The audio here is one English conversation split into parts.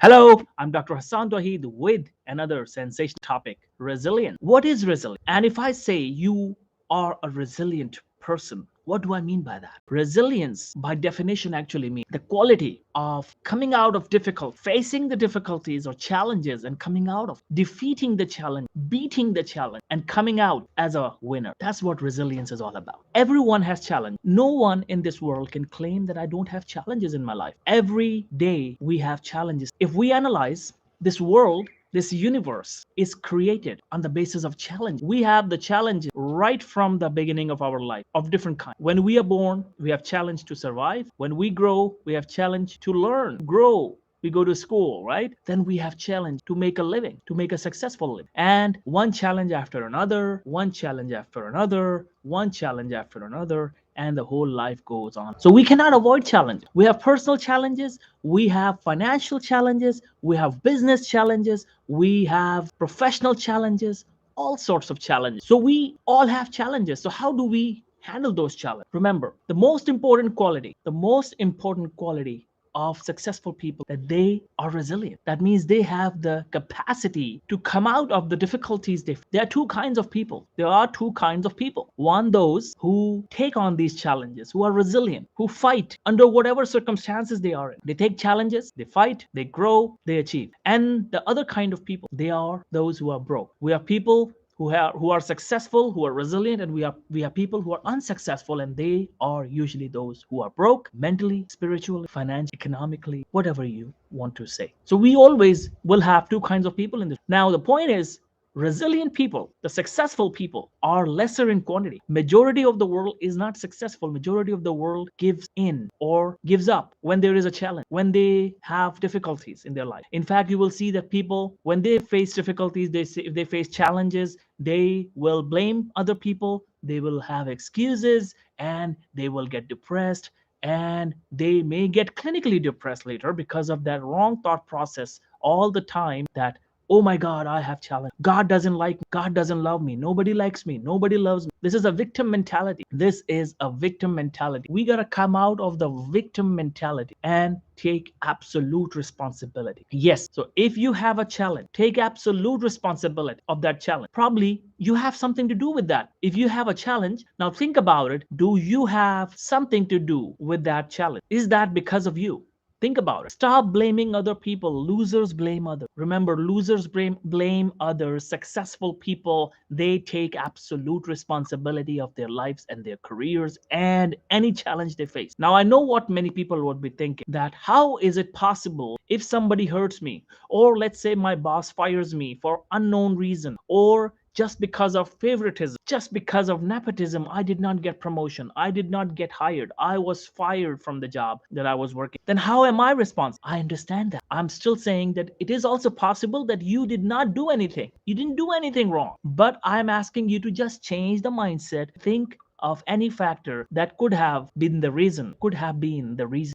Hello, I'm Dr. Hassaan Tohid with another sensational topic, resilience. What is resilience? And if I say you are a resilient person, what do I mean by that? Resilience, by definition, actually means the quality of coming out of difficult, facing the difficulties or challenges and coming out of defeating the challenge, beating the challenge, and coming out as a winner. That's what resilience is all about. Everyone has challenge. No one in this world can claim that I don't have challenges in my life. Every day we have challenges. If we analyze this world, this universe is created on the basis of challenge. We have the challenges right from the beginning of our life of different kinds. When we are born, we have challenge to survive. When we grow, we have challenge to learn, grow. We go to school, right? Then we have challenge to make a living, to make a successful living. And one challenge after another, one challenge after another, one challenge after another, and the whole life goes on. So we cannot avoid challenge. We have personal challenges, we have financial challenges, we have business challenges, we have professional challenges, all sorts of challenges. So we all have challenges. So how do we handle those challenges? Remember, the most important quality of successful people, that they are resilient. That means they have the capacity to come out of the difficulties. There are two kinds of people. One, those who take on these challenges, who are resilient, who fight under whatever circumstances they are in. They take challenges, they fight, they grow, they achieve. And the other kind of people, they are those who are broke. We are people who are successful, who are resilient, and we have people who are unsuccessful, and they are usually those who are broke mentally, spiritually, financially, economically, whatever you want to say. So we always will have two kinds of people in this. Now the point is, resilient people, the successful people, are lesser in quantity. Majority of the world is not successful. Majority of the world gives in or gives up when there is a challenge, when they have difficulties in their life. In fact, you will see that people, when they face difficulties, if they face challenges, they will blame other people, they will have excuses, and they will get depressed, and they may get clinically depressed later because of that wrong thought process all the time, that oh my God, I have challenge. God doesn't like me. God doesn't love me. Nobody likes me. Nobody loves me. This is a victim mentality. We got to come out of the victim mentality and take absolute responsibility. Yes. So if you have a challenge, take absolute responsibility of that challenge. Probably you have something to do with that. If you have a challenge, now think about it. Do you have something to do with that challenge? Is that because of you? Think about it. Stop blaming other people. Losers blame others. Remember, losers blame others. Successful people, they take absolute responsibility of their lives and their careers and any challenge they face. Now, I know what many people would be thinking, that how is it possible if somebody hurts me, or let's say my boss fires me for unknown reason, or just because of favoritism, just because of nepotism, I did not get promotion, I did not get hired, I was fired from the job that I was working. Then how am I responsible? I understand that. I'm still saying that it is also possible that you did not do anything. You didn't do anything wrong. But I'm asking you to just change the mindset. Think of any factor that could have been the reason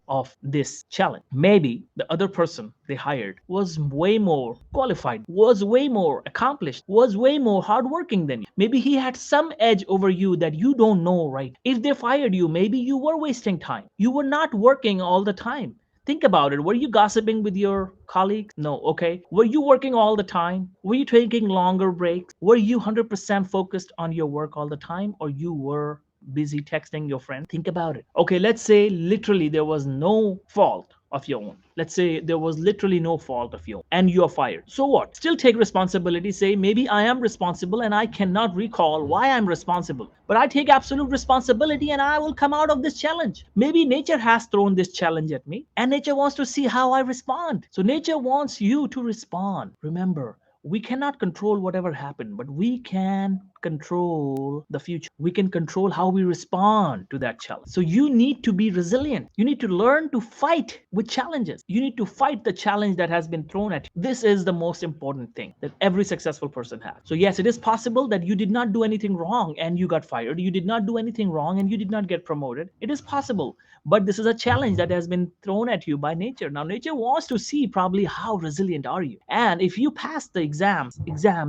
of this challenge. Maybe the other person they hired was way more qualified, was way more accomplished, was way more hardworking than you. Maybe he had some edge over you that you don't know, right? If they fired you, maybe you were wasting time. You were not working all the time. Think about it. Were you gossiping with your colleagues? No. Okay. Were you working all the time? Were you taking longer breaks? Were you 100% focused on your work all the time, or you were busy texting your friend? Think about it. Okay, let's say literally there was no fault of your own. Let's say there was literally no fault of your own and you're fired. So what? Still take responsibility. Say, maybe I am responsible and I cannot recall why I'm responsible, but I take absolute responsibility and I will come out of this challenge. Maybe nature has thrown this challenge at me and nature wants to see how I respond. So nature wants you to respond. Remember, we cannot control whatever happened, but we can control the future. We can control how we respond to that challenge. So you need to be resilient. You need to learn to fight with challenges. You need to fight the challenge that has been thrown at you. This is the most important thing that every successful person has. So yes, it is possible that you did not do anything wrong and you got fired. You did not do anything wrong and you did not get promoted. It is possible. But this is a challenge that has been thrown at you by nature. Now nature wants to see probably how resilient are you. And if you pass the exam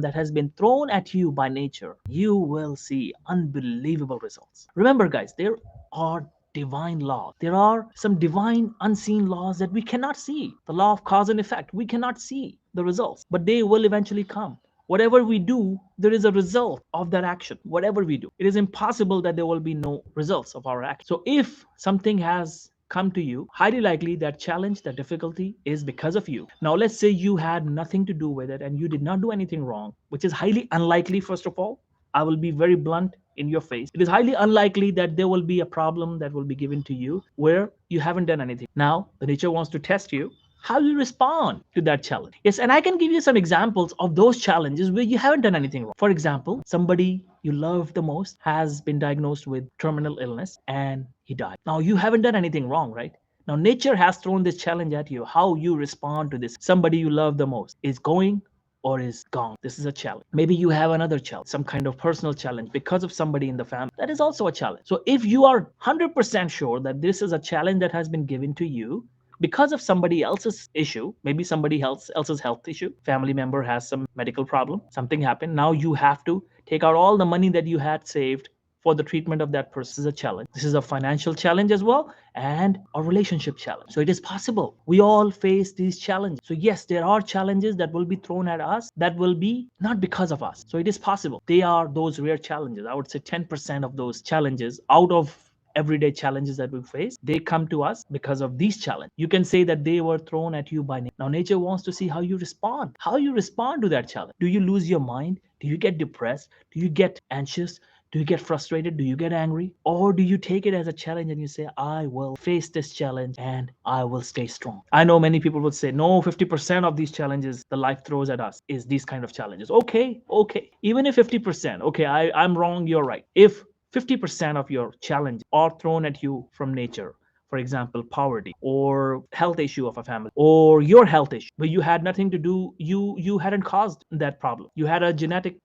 that has been thrown at you by nature, you will see unbelievable results. Remember guys, there are divine laws. There are some divine unseen laws that we cannot see. The law of cause and effect, we cannot see the results, but they will eventually come. Whatever we do, there is a result of that action. Whatever we do, it is impossible that there will be no results of our action. So if something has come to you, highly likely that challenge, that difficulty is because of you. Now, let's say you had nothing to do with it and you did not do anything wrong, which is highly unlikely, first of all. I will be very blunt in your face. It is highly unlikely that there will be a problem that will be given to you where you haven't done anything. Now, the nature wants to test you how you respond to that challenge. Yes, and I can give you some examples of those challenges where you haven't done anything wrong. For example, somebody you love the most has been diagnosed with terminal illness and he died. Now, you haven't done anything wrong, right? Now, nature has thrown this challenge at you, how you respond to this. Somebody you love the most is going or is gone. This is a challenge. Maybe you have another challenge, some kind of personal challenge because of somebody in the family. That is also a challenge. So if you are 100% sure that this is a challenge that has been given to you because of somebody else's issue, maybe somebody else's health issue, family member has some medical problem, something happened, now you have to take out all the money that you had saved for the treatment of that person. This is a challenge. This is a financial challenge as well, and a relationship challenge. So it is possible. We all face these challenges. So yes, there are challenges that will be thrown at us that will be not because of us. So it is possible. They are those rare challenges. I would say 10% of those challenges out of everyday challenges that we face, they come to us because of these challenges. You can say that they were thrown at you by nature. Now, nature wants to see how you respond to that challenge. Do you lose your mind? Do you get depressed? Do you get anxious? Do you get frustrated? Do you get angry? Or do you take it as a challenge and you say, I will face this challenge and I will stay strong? I know many people would say, no, 50% of these challenges the life throws at us is these kind of challenges. Okay. Even if 50%, okay, I'm wrong, you're right. If 50% of your challenges are thrown at you from nature, for example, poverty or health issue of a family or your health issue, but you had nothing to do, you hadn't caused that problem. You had a genetic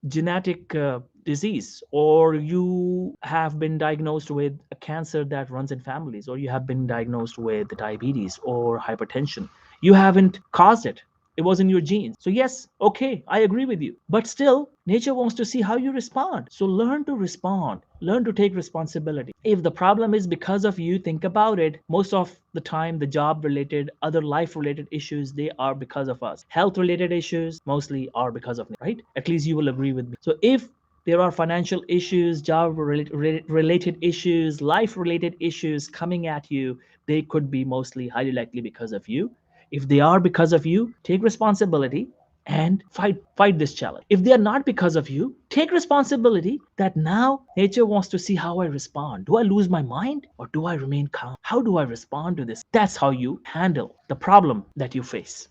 disease, or you have been diagnosed with a cancer that runs in families, or you have been diagnosed with diabetes or hypertension. You haven't caused it. It was in your genes. So yes, okay, I agree with you. But still, nature wants to see how you respond. So learn to respond. Learn to take responsibility. If the problem is because of you, think about it. Most of the time, the job-related, other life-related issues, they are because of us. Health-related issues mostly are because of me, right? At least you will agree with me. So if there are financial issues, job-related issues, life-related issues coming at you, they could be mostly highly likely because of you. If they are because of you, take responsibility and fight this challenge. If they are not because of you, take responsibility that now nature wants to see how I respond. Do I lose my mind or do I remain calm? How do I respond to this? That's how you handle the problem that you face.